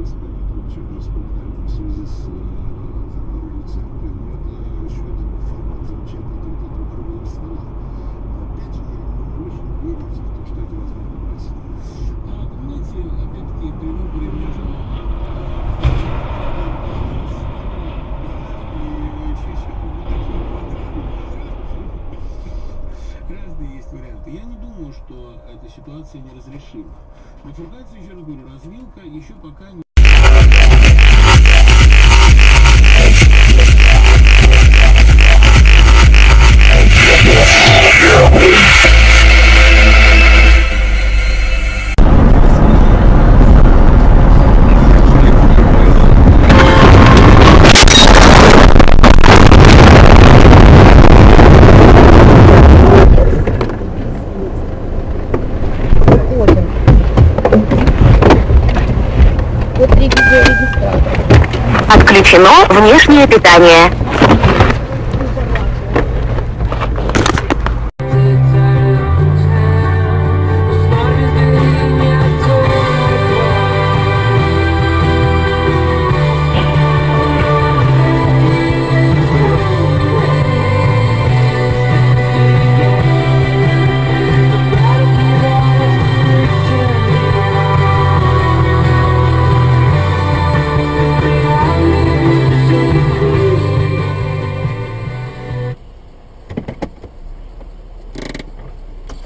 господи, это вообще уже вспоминает в связи с улицей. Это еще один формат замечания друг от друга круглого стола. Опять же, не очень верится в то, что это возможно в России. Знаете, опять-таки, при выборе между разные есть варианты. Я не думаю, что эта ситуация неразрешима. Бифуркация, еще раз говорю, развилка еще пока не... Отключено внешнее питание.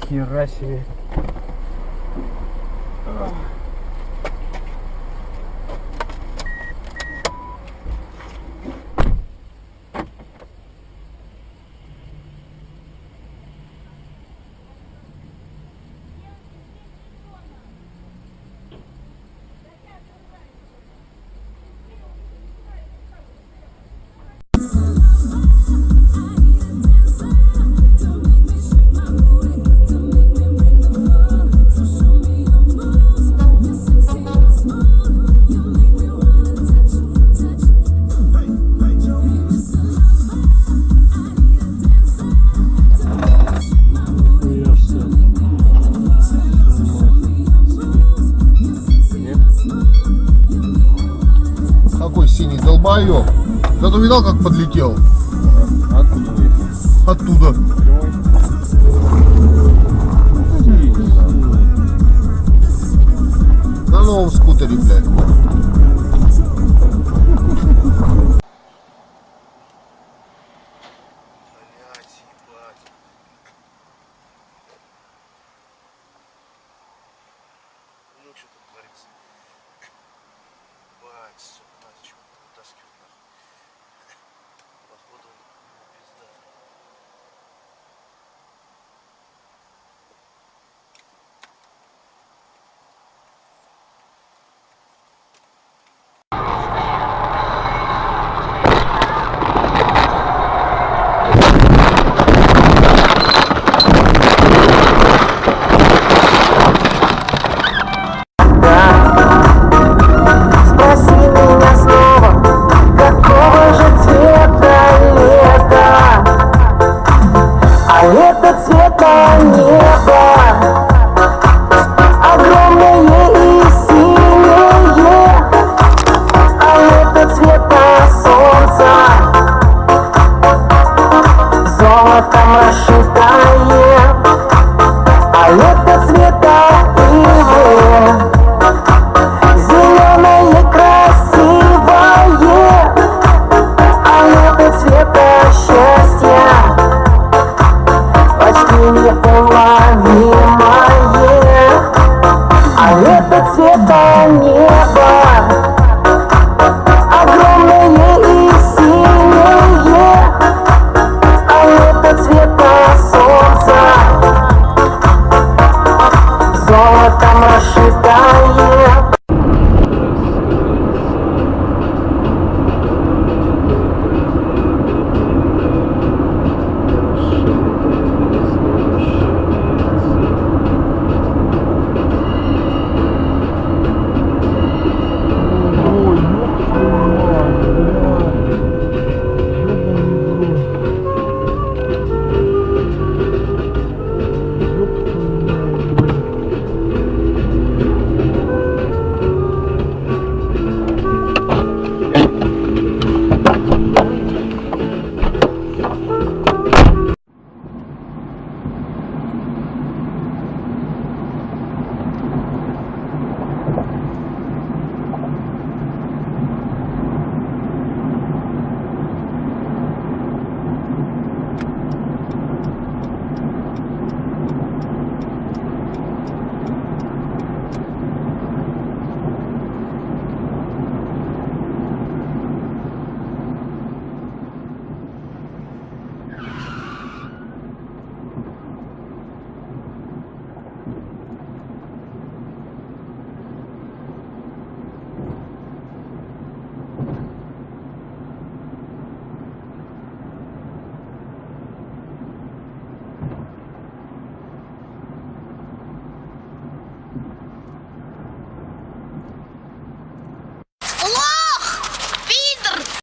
Хера себе. Какой синий долбоёб. Да ты видал, как подлетел? Откуда выехал? Оттуда. На новом скутере, блядь. Ну, что тут творится? Бать, сука.